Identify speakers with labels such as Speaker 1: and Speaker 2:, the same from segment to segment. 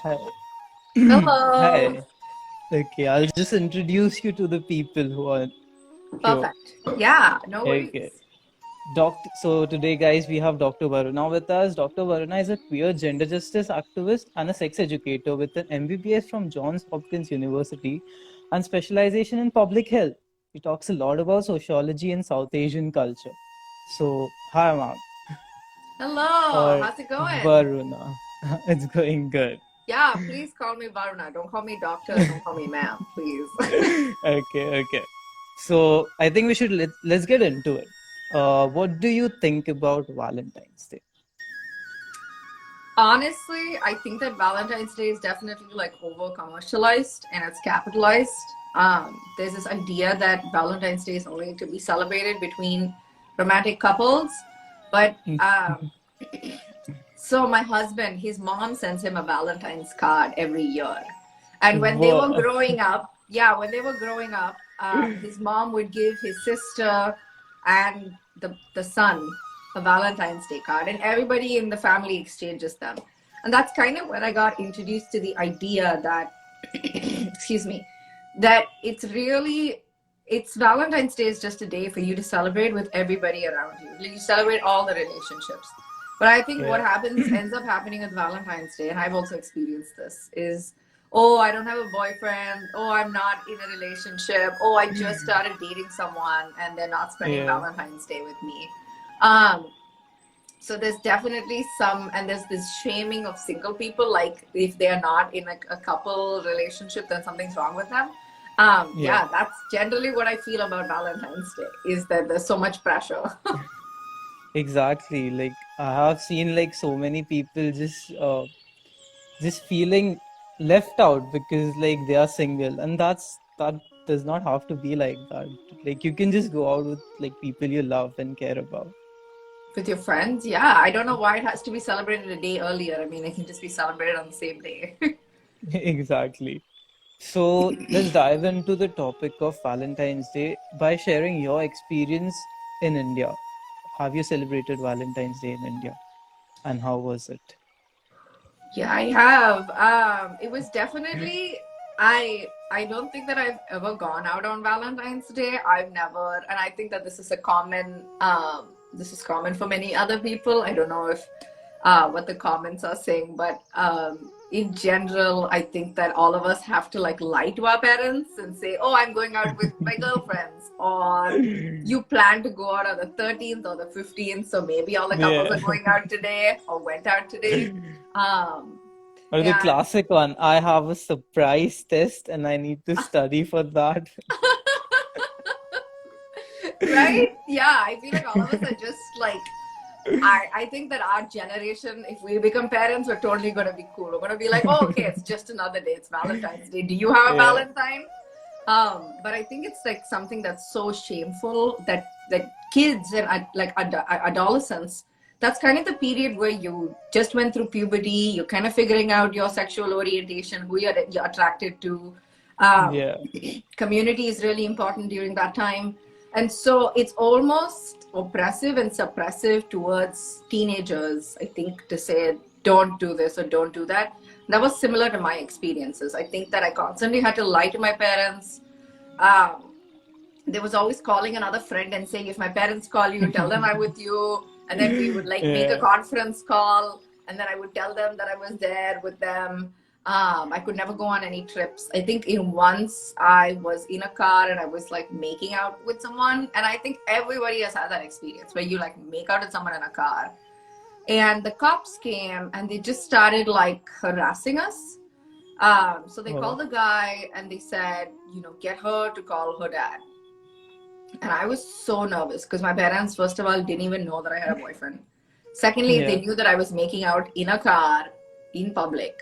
Speaker 1: Hi.
Speaker 2: Hello.
Speaker 1: Hi. Okay, I'll just introduce you to the people who are here.
Speaker 2: Perfect. Yeah, no
Speaker 1: Okay.
Speaker 2: worries.
Speaker 1: So today, guys, we have Dr. Varuna with us. Dr. Varuna is a queer gender justice activist and a sex educator with an MBBS from Johns Hopkins University and specialization in public health. He talks a lot about sociology and South Asian culture. So, hi, ma'am.
Speaker 2: Hello.
Speaker 1: Or
Speaker 2: How's it going?
Speaker 1: Varuna. It's going good.
Speaker 2: Yeah, please call me Varuna. Don't call me doctor. Don't call me ma'am, please.
Speaker 1: Okay. So I think we should let's get into it. What do you think about Valentine's Day?
Speaker 2: Honestly, I think that Valentine's Day is definitely like over commercialized and it's capitalized. There's this idea that Valentine's Day is only to be celebrated between romantic couples, but so my husband, his mom sends him a Valentine's card every year. And when they were
Speaker 1: Wha-
Speaker 2: growing up, yeah, when they were growing up, his mom would give his sister and the son a Valentine's Day card, and everybody in the family exchanges them. And that's kind of when I got introduced to the idea that, excuse me, that it's Valentine's Day is just a day for you to celebrate with everybody around you. You celebrate all the relationships. But I think what
Speaker 1: yeah,
Speaker 2: happens ends up happening with Valentine's Day, and I've also experienced this, is oh, I don't have a boyfriend, oh, I'm not in a relationship, oh, I just started dating someone and they're not spending
Speaker 1: yeah,
Speaker 2: Valentine's Day with me. Um, so there's definitely some, and there's this shaming of single people, like if they're not in a couple relationship, then something's wrong with them.
Speaker 1: yeah.
Speaker 2: Yeah, that's generally what I feel about Valentine's Day, is that there's so much pressure.
Speaker 1: Exactly. Like I have seen like so many people just feeling left out because like they are single, and that does not have to be like that. Like you can just go out with like people you love and care about.
Speaker 2: With your friends, yeah. I don't know why it has to be celebrated a day earlier. I mean, it can just be celebrated on the same day.
Speaker 1: Exactly. So let's dive into the topic of Valentine's Day by sharing your experience in India. Have you celebrated Valentine's Day in India, and how was it?
Speaker 2: Yeah, I have. It was definitely I don't think that I've ever gone out on Valentine's Day. I've never, and I think that this is common for many other people. I don't know if what the comments are saying, but in general, I think that all of us have to like lie to our parents and say, "Oh, I'm going out with my girlfriends," or you plan to go out on the 13th or the 15th, so maybe all the couples are
Speaker 1: Yeah.
Speaker 2: going out today or went out today. Um,
Speaker 1: Or the
Speaker 2: and
Speaker 1: classic one, I have a surprise test and I need to study for that.
Speaker 2: right? Yeah, I feel like all of us are just like I think that our generation, if we become parents, we're totally gonna be cool. We're gonna be like, oh, okay, it's just another day. It's Valentine's Day. Do you have a
Speaker 1: Yeah.
Speaker 2: Valentine? But I think it's like something that's so shameful that kids and adolescents. That's kind of the period where you just went through puberty. You're kind of figuring out your sexual orientation, who you're attracted to. Um,
Speaker 1: Yeah.
Speaker 2: Community is really important during that time, and so it's almost oppressive and suppressive towards teenagers, I think, to say don't do this or don't do that. That was similar to my experiences. I think that I constantly had to lie to my parents. um, there was always calling another friend and saying, if my parents call you, tell them I'm with you. And then we would like make a
Speaker 1: Yeah.
Speaker 2: conference call, and then I would tell them that I was there with them. I could never go on any trips. I think in once I was in a car and I was like making out with someone, and I think everybody has had that experience where you like make out with someone in a car, and the cops came and they just started like harassing us. So they
Speaker 1: Oh,
Speaker 2: called the guy and they said, get her to call her dad. And I was so nervous because my parents, first of all, didn't even know that I had a boyfriend. Secondly, if they
Speaker 1: yeah.
Speaker 2: knew that I was making out in a car in public,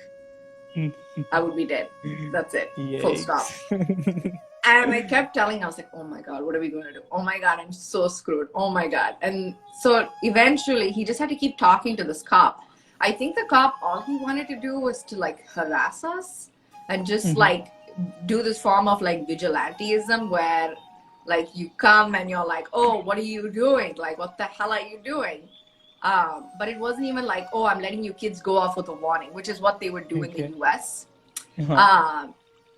Speaker 2: I would be dead. That's it. Full stop.
Speaker 1: Yikes.
Speaker 2: And I kept telling, I was like, oh my God, what are we going to do? Oh my God, I'm so screwed. Oh my God. And so eventually he just had to keep talking to this cop. I think the cop, all he wanted to do was to like harass us and just
Speaker 1: Mhm.
Speaker 2: like do this form of like vigilantism where like you come and you're like, oh, what are you doing? Like, what the hell are you doing? But it wasn't even like, oh, I'm letting you kids go off with a warning, which is what they would do in the US.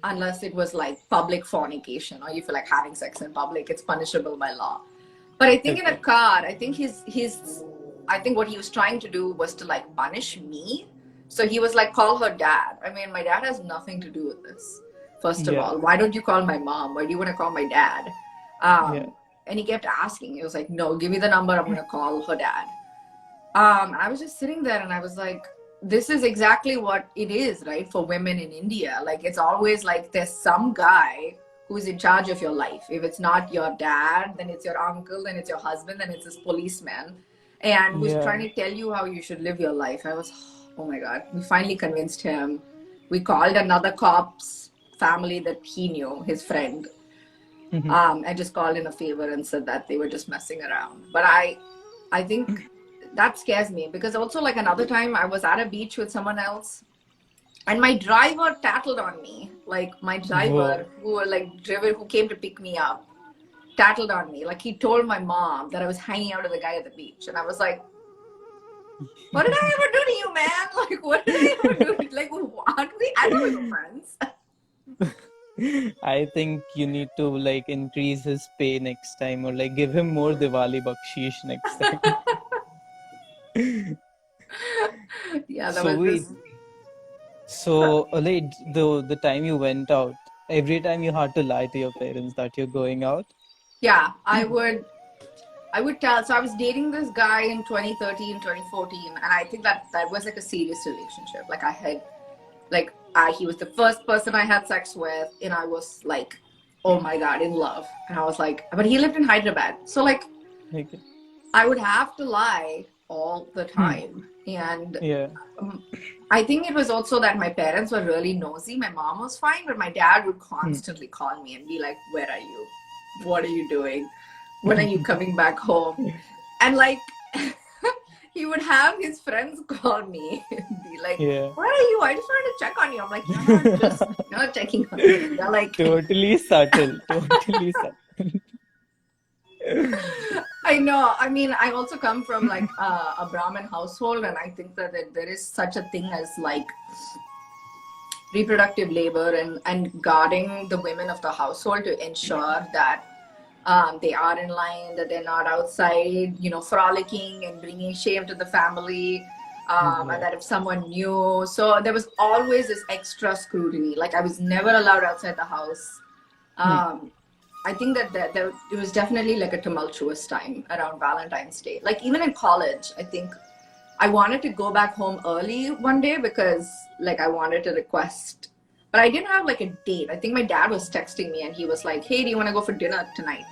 Speaker 2: Unless it was like public fornication, or you feel like having sex in public, it's punishable by law. But I think in a car, I think I think what he was trying to do was to like punish me. So he was like, call her dad. I mean, my dad has nothing to do with this. First of all, why don't you call my mom? Why do you want to call my dad? And he kept asking. He was like, no, give me the number. I'm going to call her dad. I was just sitting there and I was like, this is exactly what it is, right? For women in India. Like, it's always like there's some guy who's in charge of your life. If it's not your dad, then it's your uncle, then it's your husband, then it's this policeman. And who's trying to tell you how you should live your life. I was, oh my God, we finally convinced him. We called another cop's family that he knew, his friend. I just called in a favor and said that they were just messing around. But I think that scares me, because also like another time I was at a beach with someone else and my driver tattled on me. Like my driver who came to pick me up tattled on me. Like he told my mom that I was hanging out with a guy at the beach. And I was like, what did I ever do to you, man? Like, what did I ever do? Like, aren't we? I don't know, friends.
Speaker 1: I think you need to like increase his pay next time, or like give him more Diwali bakshish next time.
Speaker 2: Yeah, that
Speaker 1: So
Speaker 2: was
Speaker 1: So, like the time you went out, every time you had to lie to your parents that you're going out?
Speaker 2: Yeah, I would tell. So I was dating this guy in 2013, 2014, and I think that was like a serious relationship. Like I had, like he was the first person I had sex with, and I was like, oh my God, in love. And I was like, but he lived in Hyderabad, so like I would have to lie all the time. And I think it was also that my parents were really nosy. My mom was fine, but my dad would constantly call me and be like, where are you? What are you doing? When are you coming back home? And like, he would have his friends call me and be like, where are you? I just wanted to check on you. I'm like, you're not checking on me. They're like,
Speaker 1: totally subtle. Totally subtle.
Speaker 2: I know. I mean, I also come from like a Brahmin household, and I think that there is such a thing as like reproductive labor and guarding the women of the household to ensure that they are in line, that they're not outside, frolicking and bringing shame to the family, and that if someone knew. So there was always this extra scrutiny. Like I was never allowed outside the house. I think that it was definitely like a tumultuous time around Valentine's Day. Like even in college, I think I wanted to go back home early one day because like I wanted to request, but I didn't have like a date. I think my dad was texting me and he was like, hey, do you want to go for dinner tonight?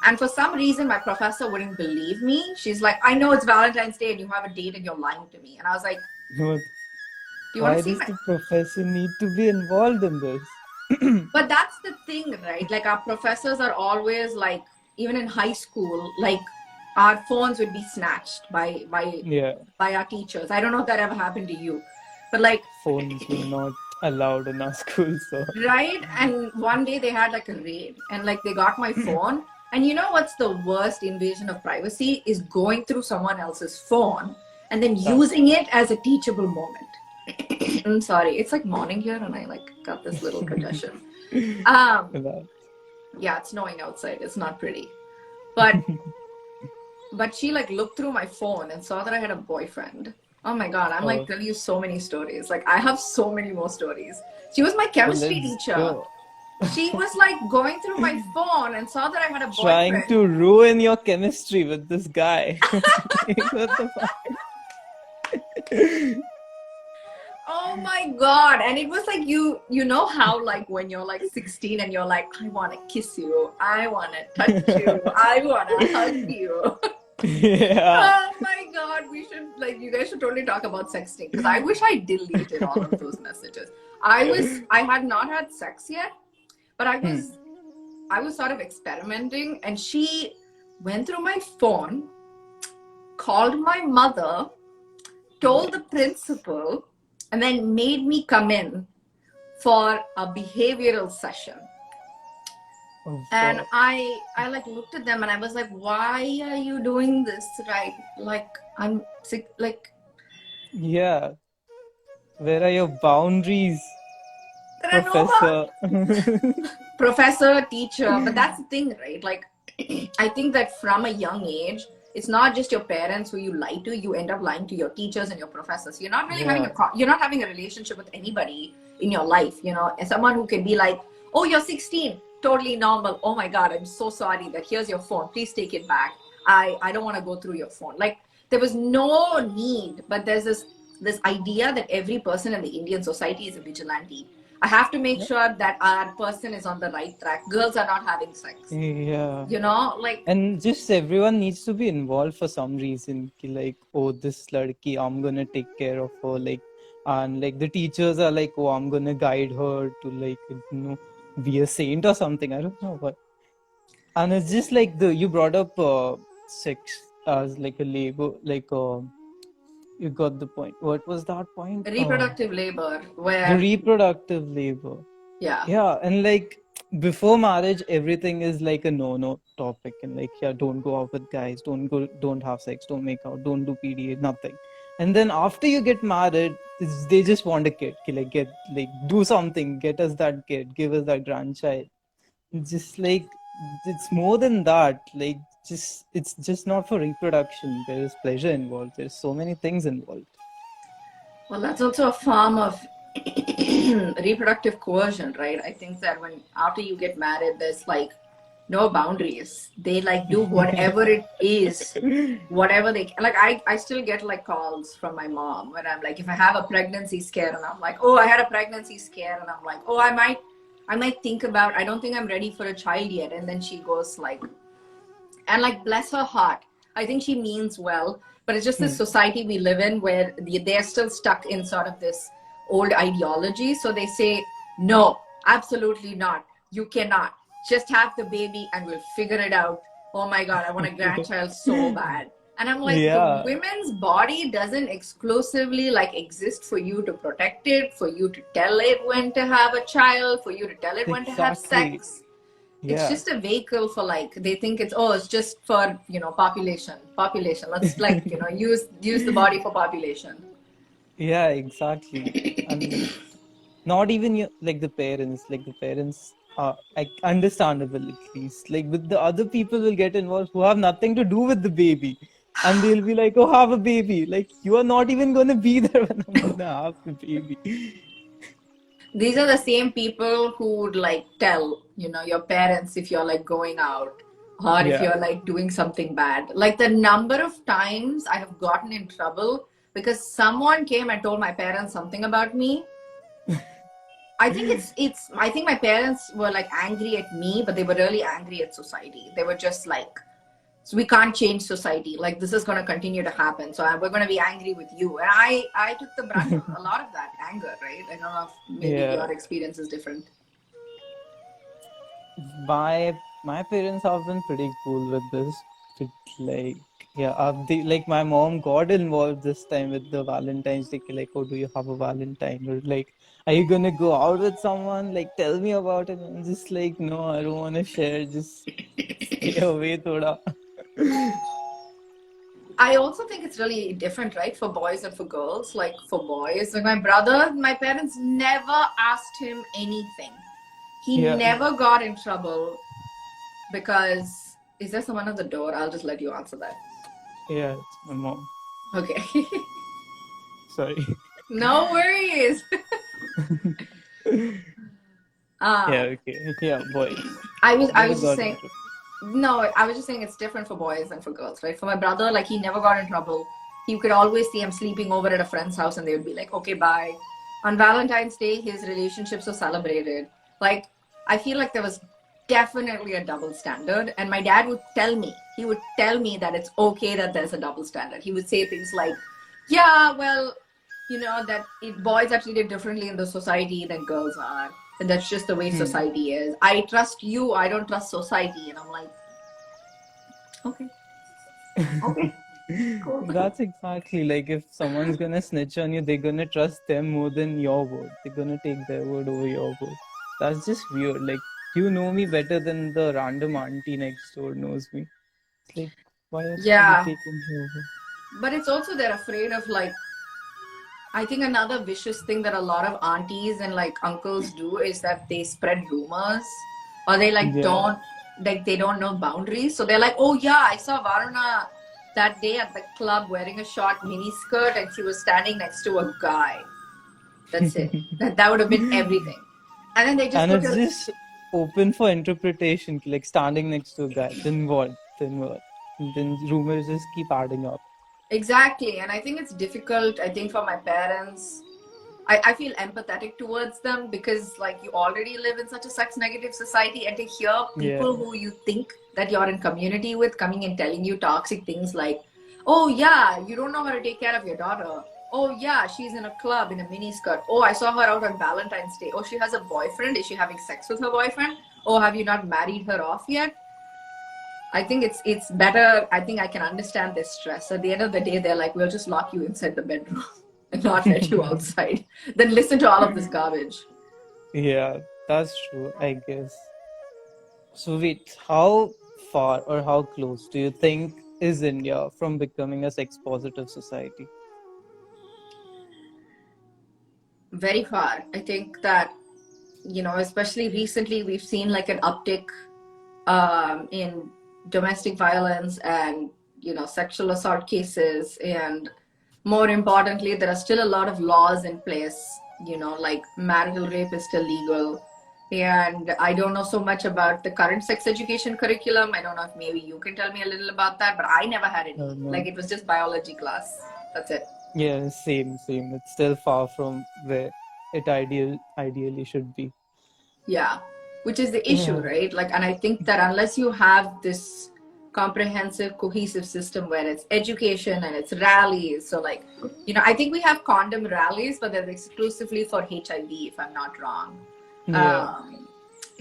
Speaker 2: And for some reason, my professor wouldn't believe me. She's like, I know it's Valentine's Day and you have a date and you're lying to me. And I was like,
Speaker 1: why does the professor need to be involved in this?
Speaker 2: But that's the thing, right? Like our professors are always like, even in high school, like our phones would be snatched by our teachers. I don't know if that ever happened to you, but like
Speaker 1: phones were not allowed in our school, so
Speaker 2: right. And one day they had like a raid and like they got my phone. And you know what's the worst invasion of privacy is going through someone else's phone and then using it as a teachable moment. I'm sorry, it's like morning here and I like got this little congestion. Yeah, it's snowing outside. It's not pretty. But she like looked through my phone and saw that I had a boyfriend. Oh my God, I'm like telling you so many stories. Like I have so many more stories. She was my chemistry teacher. She was like going through my phone and saw that I had a boyfriend.
Speaker 1: Trying to ruin your chemistry with this guy. What the fuck?
Speaker 2: Oh my God. And it was like, you know how like when you're like 16 and you're like, I want to kiss you. I want to touch you. I want to hug you.
Speaker 1: Yeah.
Speaker 2: Oh my God. We should like, you guys should totally talk about sexting because I wish I deleted all of those messages. I had not had sex yet, but I was sort of experimenting and she went through my phone, called my mother, told the principal, and then made me come in for a behavioral session.
Speaker 1: Oh
Speaker 2: And
Speaker 1: God.
Speaker 2: I like looked at them and I was like, why are you doing this, right? Like, I'm sick, like,
Speaker 1: Yeah. Where are your boundaries,
Speaker 2: there are no
Speaker 1: Professor?
Speaker 2: professor, teacher. But that's the thing, right? Like, I think that from a young age, it's not just your parents who you lie to. You end up lying to your teachers and your professors. You're not really having
Speaker 1: Yeah.
Speaker 2: you're not having a relationship with anybody in your life. You know, and someone who can be like, "Oh, you're 16, totally normal. Oh my God, I'm so sorry that here's your phone. Please take it back. I don't want to go through your phone." Like, there was no need, but there's this idea that every person in the Indian society is a vigilante. I have to make sure that our person is on the right track. Girls are not having sex.
Speaker 1: Yeah.
Speaker 2: You know, like,
Speaker 1: And just everyone needs to be involved for some reason. Ki like, oh, this ladki, I'm gonna take care of her. Like, and like the teachers are like, oh, I'm gonna guide her to like, be a saint or something. I don't know what. And it's just like you brought up sex as like a label, like you got the point. What was that point?
Speaker 2: reproductive labor,
Speaker 1: The
Speaker 2: where,
Speaker 1: reproductive labor.
Speaker 2: yeah,
Speaker 1: Yeah, and like before marriage, everything is like a no topic, and like, yeah, don't go out with guys, don't have sex, don't make out, don't do PDA, nothing. And then after you get married, they just want a kid, ki, like, get, like, do something, get us that kid, give us that grandchild. Just like, it's more than that. Like, just, it's just not for reproduction. There is pleasure involved. There's so many things involved.
Speaker 2: well, that's also a form of reproductive coercion, right? I think that when after you get married, there's like no boundaries. They like do whatever it is, whatever they like. I still get like calls from my mom when I'm like, if I have a pregnancy scare, and I'm like, oh, I had a pregnancy scare, and I'm like, oh, I might think about, I don't think I'm ready for a child yet. And then she goes like, and like, bless her heart, I think she means well, but it's just this
Speaker 1: Hmm.
Speaker 2: society we live in where they're still stuck in sort of this old ideology. So they say, no, absolutely not, you cannot, just have the baby and we'll figure it out. Oh my God, I want a grandchild so bad. And I'm like, the
Speaker 1: Yeah,
Speaker 2: women's body doesn't exclusively like exist for you to protect it, for you to tell it when to have a child, for you to tell it when to have
Speaker 1: exactly.
Speaker 2: sex. It's
Speaker 1: Yeah.
Speaker 2: just a vehicle for, like, they think it's, oh, it's just for, population, let's, like, use the body for population.
Speaker 1: Yeah, exactly. And not even like the parents are like understandable at least. Like, with the other people will get involved who have nothing to do with the baby. And they'll be like, oh, have a baby. Like, you are not even gonna be there when I'm gonna have the baby.
Speaker 2: These are the same people who would like tell, your parents if you're like going out or if
Speaker 1: Yeah.
Speaker 2: you're like doing something bad. Like, the number of times I have gotten in trouble because someone came and told my parents something about me. I think my parents were like angry at me, but they were really angry at society. They were just like, so we can't change society. Like, this is going to continue to happen. So we're going to be angry with you. And I took the brunt of a lot of that anger, right? I don't know if maybe
Speaker 1: Yeah.
Speaker 2: your experience is different.
Speaker 1: My parents have been pretty cool with this. But like, yeah, like, my mom got involved this time with the Valentine's Day. Like, oh, do you have a Valentine? Or like, are you gonna go out with someone? Like, tell me about it. I'm just like, no, I don't want to share. Just stay away, thoda.
Speaker 2: I also think it's really different, right? For boys and for girls. Like, for boys, like my brother, my parents never asked him anything. He
Speaker 1: Yeah,
Speaker 2: never got in trouble because, is there someone at the door? I'll just let you answer that.
Speaker 1: yeah, it's my mom.
Speaker 2: Okay.
Speaker 1: Sorry.
Speaker 2: No worries.
Speaker 1: Yeah,
Speaker 2: um,
Speaker 1: okay. Yeah, boys.
Speaker 2: I was I
Speaker 1: Never
Speaker 2: was just
Speaker 1: got
Speaker 2: saying,
Speaker 1: into.
Speaker 2: no, I was just saying it's different for boys and for girls, right? For my brother, like, he never got in trouble. You could always see him sleeping over at a friend's house and they would be like, okay, bye. On Valentine's Day, his relationships were celebrated. Like, I feel like there was definitely a double standard. And my dad he would tell me that it's okay that there's a double standard. He would say things like, yeah, well, that boys are treated differently in the society than girls are. And that's just the way
Speaker 1: Hmm.
Speaker 2: society is. I trust you, I don't trust society. And I'm like, okay, okay, cool.
Speaker 1: That's exactly like, if someone's gonna snitch on you, they're gonna trust them more than your word. They're gonna take their word over your word. That's just weird. Like, You know me better than the random auntie next door knows me. It's like, why are you
Speaker 2: Yeah,
Speaker 1: taking me over?
Speaker 2: but it's also they're afraid of like, I think another vicious thing that a lot of aunties and like uncles do is that they spread rumors, or they like
Speaker 1: Yeah.
Speaker 2: don't, like they don't know boundaries. So they're like, oh yeah, I saw Varuna that day at the club wearing a short mini skirt and she was standing next to a guy. That's it. That would have been everything. And then they just
Speaker 1: And
Speaker 2: put
Speaker 1: it's
Speaker 2: a,
Speaker 1: just open for interpretation, like standing next to a guy. Then what? Then what? Then rumors just keep adding up.
Speaker 2: exactly. And I think it's difficult, I think, for my parents. I feel empathetic towards them because like you already live in such a sex negative society, and to hear
Speaker 1: Yeah.
Speaker 2: people who you think that you're in community with coming and telling you toxic things like, oh yeah, you don't know how to take care of your daughter. Oh yeah, she's in a club in a mini skirt. Oh, I saw her out on Valentine's Day. Oh, she has a boyfriend. Is she having sex with her boyfriend? Oh, have you not married her off yet? I think it's better. I think I can understand this stress. At the end of the day, they're like, we'll just lock you inside the bedroom and not let you outside. Then listen to all of this garbage.
Speaker 1: Yeah, that's true, I guess. So wait, how far or how close do you think is India from becoming a sex positive society?
Speaker 2: Very far. I think that, especially recently, we've seen like an uptick in domestic violence and, sexual assault cases. And more importantly, there are still a lot of laws in place, like marital rape is still legal. And I don't know so much about the current sex education curriculum. I don't know if maybe you can tell me a little about that, but I never had any.
Speaker 1: No.
Speaker 2: Like it was just biology class. That's it.
Speaker 1: Yeah, same. It's still far from where it ideally should be.
Speaker 2: Yeah, which is the issue,
Speaker 1: Yeah.
Speaker 2: right? Like, and I think that unless you have this comprehensive, cohesive system where it's education and it's rallies, so like, I think we have condom rallies, but they're exclusively for HIV, if I'm not wrong,
Speaker 1: Yeah.
Speaker 2: um,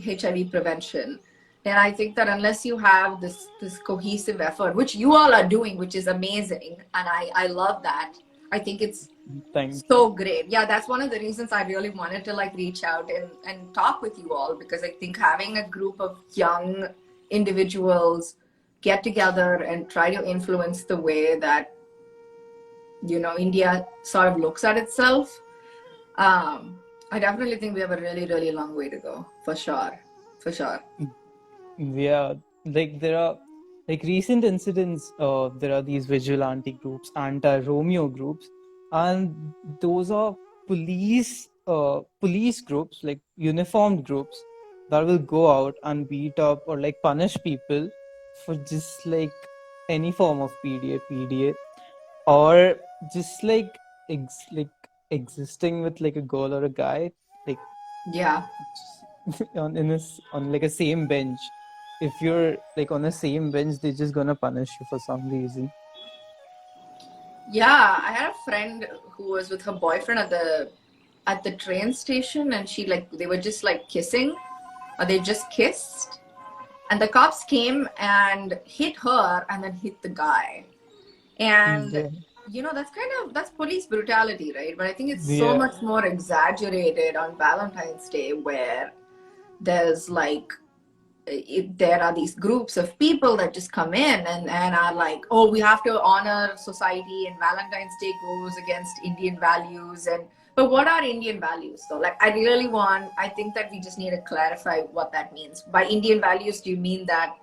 Speaker 2: HIV prevention. And I think that unless you have this cohesive effort, which you all are doing, which is amazing, and I love that. I think it's
Speaker 1: Thank you.
Speaker 2: so great. Yeah, that's one of the reasons I really wanted to like reach out and talk with you all, because I think having a group of young individuals get together and try to influence the way that India sort of looks at itself. I definitely think we have a really, really long way to go, for sure. For sure.
Speaker 1: Yeah, like there are like recent incidents. There are these vigilante groups, anti-Romeo groups, and those are police groups, like uniformed groups that will go out and beat up or like punish people for just like any form of PDA, or just like like existing with like a girl or a guy, like
Speaker 2: Yeah.
Speaker 1: on like a same bench. If you're like on the same bench, they're just gonna punish you for some reason.
Speaker 2: Yeah, I had a friend who was with her boyfriend at the train station, and they were just like kissing, or they just kissed, and the cops came and hit her and then hit the guy. And
Speaker 1: Yeah,
Speaker 2: that's police brutality, right? But I think it's so
Speaker 1: yeah,
Speaker 2: much more exaggerated on Valentine's Day, where there's like there are these groups of people that just come in and are like, oh, we have to honor society, and Valentine's Day goes against Indian values. And but what are Indian values though? Like I think that we just need to clarify what that means. By Indian values, do you mean that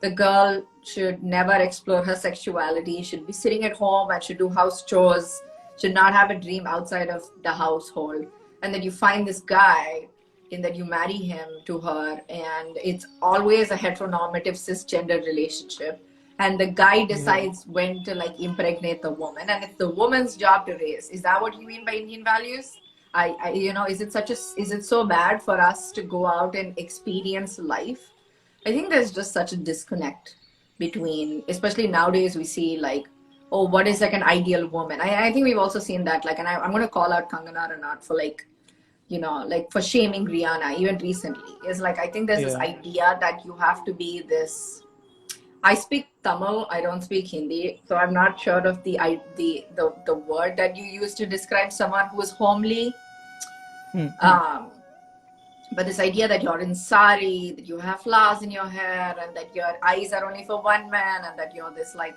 Speaker 2: the girl should never explore her sexuality, should be sitting at home and should do house chores, should not have a dream outside of the household, and then you find this guy and that you marry him to her, and it's always a heteronormative cisgender relationship, and the guy
Speaker 1: yeah,
Speaker 2: decides when to like impregnate the woman, and it's the woman's job to raise. Is that what you mean by Indian values? Is it so bad for us to go out and experience life? I think there's just such a disconnect between, especially nowadays, we see like, oh, what is like an ideal woman? I think we've also seen that, like, and I'm going to call out Kangana Ranaut for like, like for shaming Rihanna, even recently. Is like, I think there's this
Speaker 1: yeah,
Speaker 2: idea that you have to be this. I speak Tamil, I don't speak Hindi, so I'm not sure of the word that you use to describe someone who is homely.
Speaker 1: hmm, hmm.
Speaker 2: Um, But this idea that you're in sari, that you have flowers in your hair, and that your eyes are only for one man, and that you're this like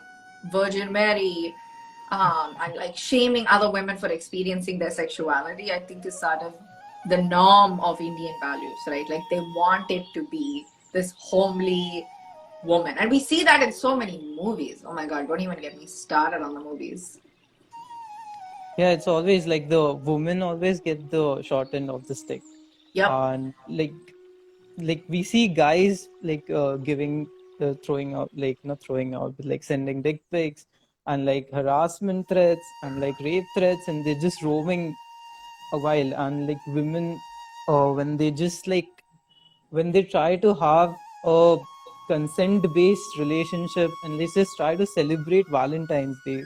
Speaker 2: Virgin Mary, and like shaming other women for experiencing their sexuality, I think is sort of the norm of Indian values, right? Like they want it to be this homely woman. And we see that in so many movies. Oh my God, don't even get me started on the movies.
Speaker 1: Yeah, it's always like the women always get the short end of the stick.
Speaker 2: Yep.
Speaker 1: And like we see guys like giving throwing out, like not throwing out, but like sending dick pics and like harassment threats and like rape threats, and they're just roaming a while. And like women, when they just like when they try to have a consent based relationship and they just try to celebrate Valentine's Day,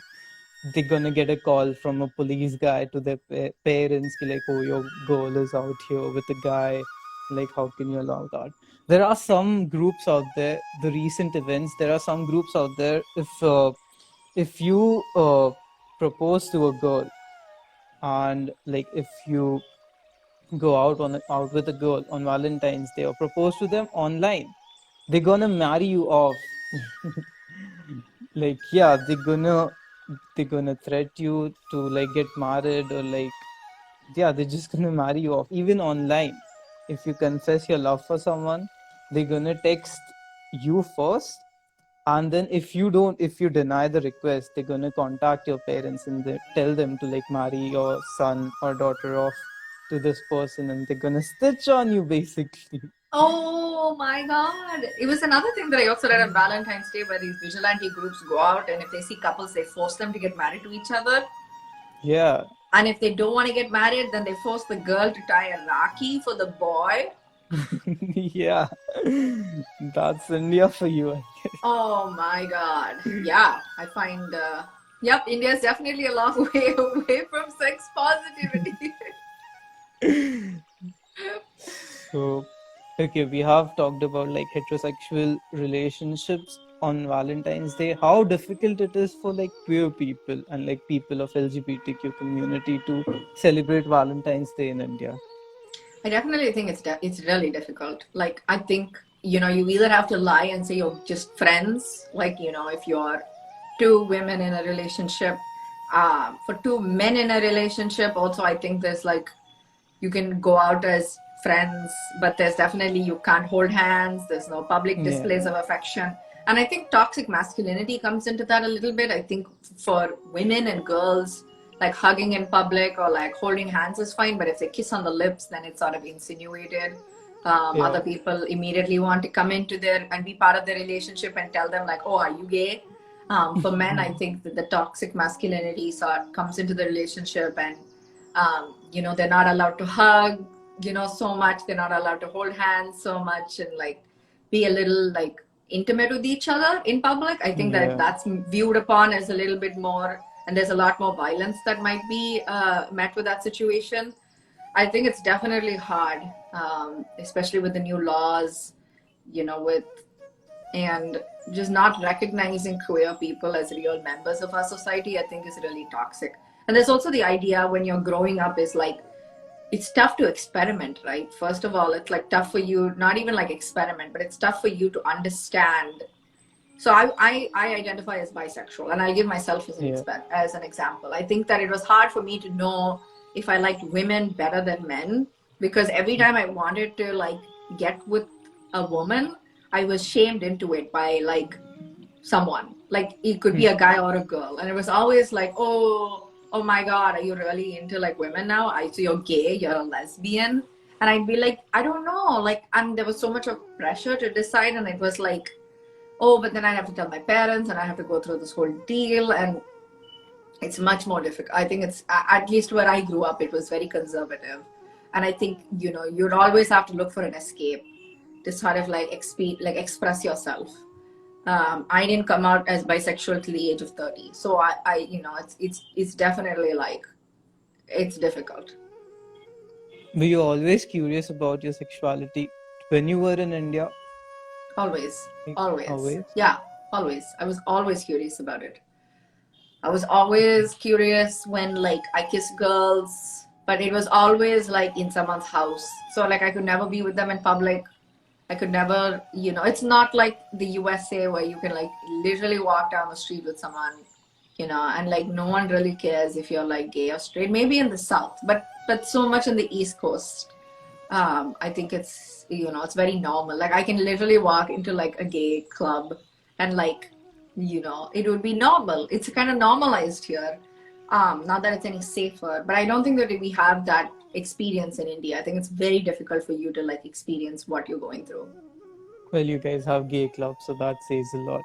Speaker 1: they're gonna get a call from a police guy to their parents like, oh, your girl is out here with a guy, like how can you allow that? There are some groups out there, the recent events, there are some groups out there, if you propose to a girl, and like if you go out with a girl on Valentine's Day or propose to them online, they're gonna marry you off. Like yeah, they're gonna threat you to like get married, or like yeah, they're just gonna marry you off even online. If you confess your love for someone, they're gonna text you first, and then if you deny the request, they're gonna contact your parents and they tell them to like marry your son or daughter off to this person, and they're gonna stitch on you basically.
Speaker 2: Oh my God. It was another thing that I also read on Valentine's Day where these vigilante groups go out and if they see couples, they force them to get married to each other.
Speaker 1: Yeah.
Speaker 2: And if they don't want to get married, then they force the girl to tie a rakhi for the boy.
Speaker 1: Yeah. That's India for you, I guess.
Speaker 2: Oh my God. Yeah, I find, yep, India is definitely a long way away from sex positivity.
Speaker 1: So, okay, we have talked about like heterosexual relationships on Valentine's Day, how difficult it is for like queer people and like people of LGBTQ community to celebrate Valentine's Day in India.
Speaker 2: I definitely think it's really difficult. Like, I think, you either have to lie and say you're just friends. Like, if you're two women in a relationship, for two men in a relationship, also, I think there's like, you can go out as friends, but there's definitely, you can't hold hands. There's no public displays of affection. And I think toxic masculinity comes into that a little bit. I think for women and girls, like hugging in public or like holding hands is fine, but if they kiss on the lips, then it's sort of insinuated. Other people immediately want to come into there and be part of the relationship and tell them like, oh, are you gay? For men, I think that the toxic masculinity comes into the relationship and, they're not allowed to hug, so much. They're not allowed to hold hands so much and like be a little like intimate with each other in public. I think that that's viewed upon as a little bit more, and there's a lot more violence that might be met with that situation. I think it's definitely hard, especially with the new laws, and just not recognizing queer people as real members of our society, I think is really toxic. And there's also the idea when you're growing up is like, it's tough to experiment, right? First of all, it's like tough for you, not even like experiment, but it's tough for you to understand. So I identify as bisexual, and I'll give myself as an example. I think that it was hard for me to know if I liked women better than men, because every time I wanted to like get with a woman, I was shamed into it by like someone. Like it could be a guy or a girl, and it was always like, oh my God, are you really into like women now? So you're gay, you're a lesbian. And I'd be like, I don't know. Like, and there was so much of pressure to decide. And it was like, oh, but then I have to tell my parents and I have to go through this whole deal. And it's much more difficult. I think it's, at least where I grew up, it was very conservative. And I think, you'd always have to look for an escape to sort of like express yourself. I didn't come out as bisexual till the age of 30. So it's definitely like, it's difficult.
Speaker 1: Were you always curious about your sexuality when you were in India?
Speaker 2: Always. Yeah, always. I was always curious about it. I was always curious when like I kissed girls, but it was always like in someone's house. So like I could never be with them in public. I could never, it's not like the USA where you can like literally walk down the street with someone, and like no one really cares if you're like gay or straight. Maybe in the South, but so much in the East Coast. I think it's it's very normal. Like I can literally walk into like a gay club and like it would be normal. It's kind of normalized here. Not that it's any safer, but I don't think that we have that experience in India. I think it's very difficult for you to like experience what you're going through.
Speaker 1: Well, you guys have gay clubs, so that says a lot.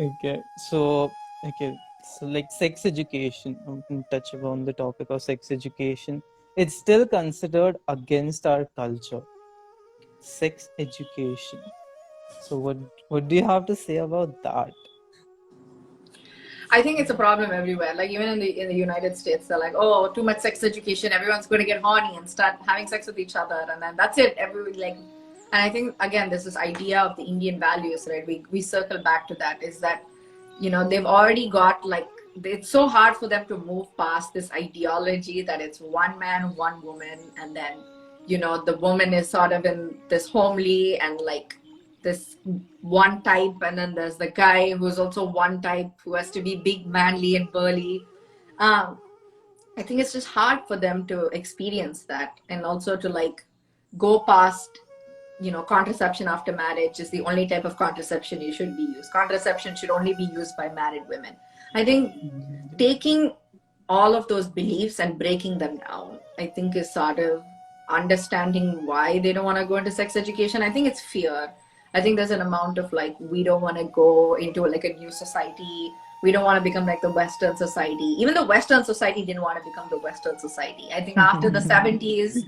Speaker 1: Okay, so like sex education, I'm going to touch upon the topic of sex education. It's still considered against our culture. Sex education. So what do you have to say about that?
Speaker 2: I think it's a problem everywhere. Like even in the United States, they're like, oh, too much sex education. Everyone's going to get horny and start having sex with each other, and then that's it. And I think again, there's this idea of the Indian values, right? We circle back to that. Is that they've already got like, it's so hard for them to move past this ideology that it's one man, one woman, and then the woman is sort of in this homely and like this one type, and then there's the guy who's also one type who has to be big, manly, and burly. I think it's just hard for them to experience that, and also to like go past, contraception after marriage is the only type of contraception you should be used. Contraception should only be used by married women. I think taking all of those beliefs and breaking them down, I think is sort of understanding why they don't want to go into sex education. I think it's fear. I think there's an amount of like, we don't want to go into like a new society. We don't want to become like the Western society. Even the Western society didn't want to become the Western society. I think after the 70s,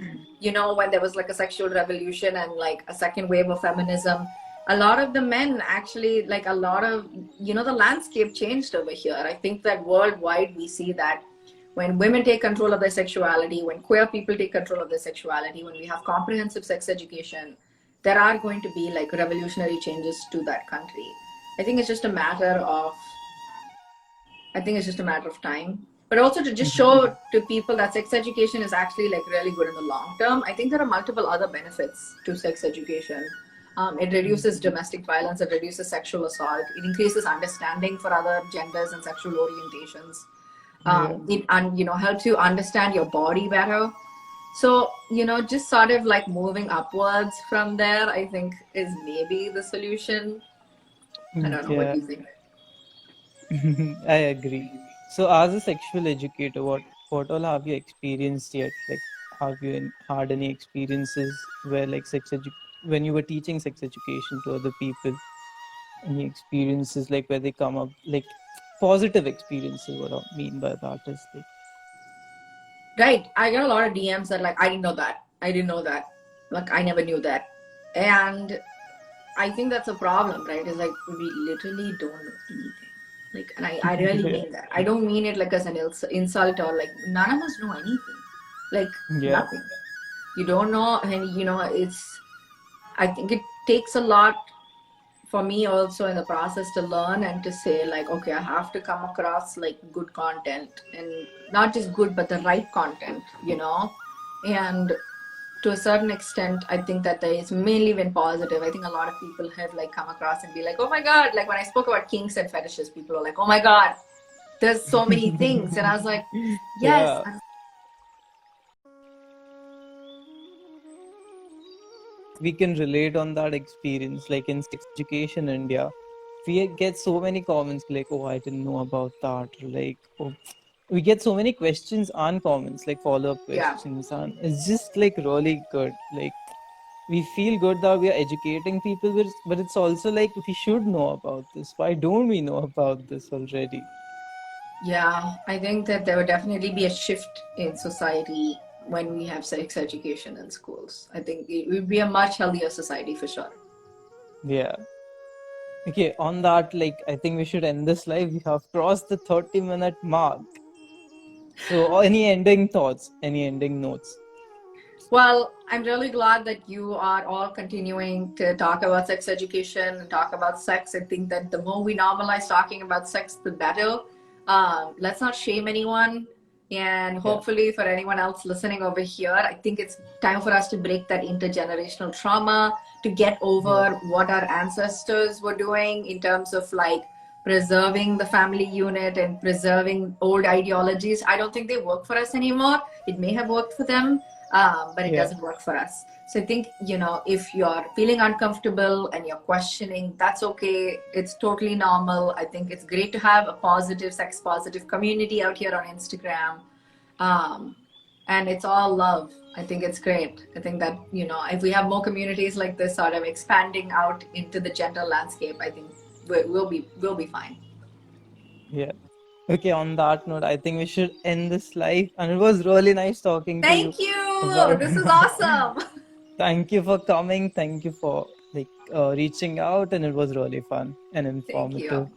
Speaker 2: when there was like a sexual revolution and like a second wave of feminism, a lot of the men actually, like a lot of, the landscape changed over here. I think that worldwide we see that when women take control of their sexuality, when queer people take control of their sexuality, when we have comprehensive sex education, there are going to be like revolutionary changes to that country. I think it's just a matter of time, but also to just show to people that sex education is actually like really good in the long term. I think there are multiple other benefits to sex education. It reduces domestic violence, it reduces sexual assault, it increases understanding for other genders and sexual orientations. It helps you understand your body better. So, just sort of like moving upwards from there, I think is maybe the solution. I don't know, what do you think?
Speaker 1: I agree. So as a sexual educator, what all have you experienced yet? Like, have you had any experiences where like when you were teaching sex education to other people, any experiences like where they come up, like positive experiences? What I mean by that is like,
Speaker 2: right, I get a lot of DMs that like, I didn't know that, like I never knew that. And I think that's a problem, right? Is like, we literally don't know anything. Like, and I really mean that. I don't mean it like as an insult or like, none of us know anything. Like, nothing. You don't know, and I think it takes a lot for me also in the process to learn and to say like, okay, I have to come across like good content, and not just good, but the right content, and to a certain extent, I think that there is mainly been positive. I think a lot of people have like come across and be like, oh my God, like when I spoke about kinks and fetishes, people are like, oh my God, there's so many things. And I was like, yes.
Speaker 1: Yeah. We can relate on that experience. Like in sex education in India, we get so many comments like, oh, I didn't know about that. Or like, oh, we get so many questions and comments, like follow-up questions. And it's just like really good. Like, we feel good that we are educating people, but it's also like, we should know about this. Why don't we know about this already?
Speaker 2: Yeah, I think that there would definitely be a shift in society when we have sex education in schools. I think it would be a much healthier society for sure.
Speaker 1: Yeah. Okay, on that, like, I think we should end this live. We have crossed the 30-minute mark. So, any ending thoughts? Any ending notes?
Speaker 2: Well, I'm really glad that you are all continuing to talk about sex education and talk about sex. I think that the more we normalize talking about sex, the better. Let's not shame anyone. And hopefully, for anyone else listening over here, I think it's time for us to break that intergenerational trauma, to get over what our ancestors were doing in terms of like preserving the family unit and preserving old ideologies. I don't think they work for us anymore. It may have worked for them, but it doesn't work for us. So I think, you know, if you're feeling uncomfortable and you're questioning, that's okay. It's totally normal. I think it's great to have a positive, sex positive community out here on Instagram. And it's all love. I think it's great. I think that, you know, if we have more communities like this sort of expanding out into the gender landscape, I think we'll be fine.
Speaker 1: Yeah. Okay, on that note, I think we should end this live. And it was really nice talking to you.
Speaker 2: Thank you. This is awesome.
Speaker 1: Thank you for coming. Thank you for reaching out, and it was really fun and
Speaker 2: Thank
Speaker 1: informative.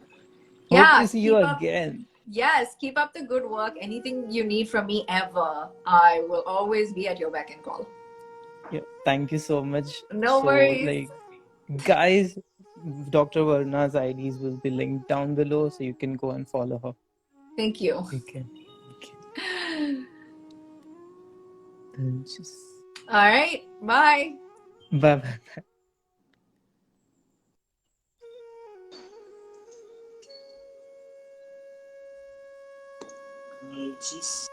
Speaker 2: you.
Speaker 1: Hope to see you
Speaker 2: keep up.
Speaker 1: again.
Speaker 2: Yes, keep up the good work. Anything you need from me ever, I will always be at your beck and call.
Speaker 1: Yeah, thank you so much.
Speaker 2: No worries.
Speaker 1: Guys, Dr. Varna's IDs will be linked down below, so you can go and follow her.
Speaker 2: Thank you.
Speaker 1: Okay.
Speaker 2: All right. Bye.
Speaker 1: Bye.
Speaker 3: Jeez.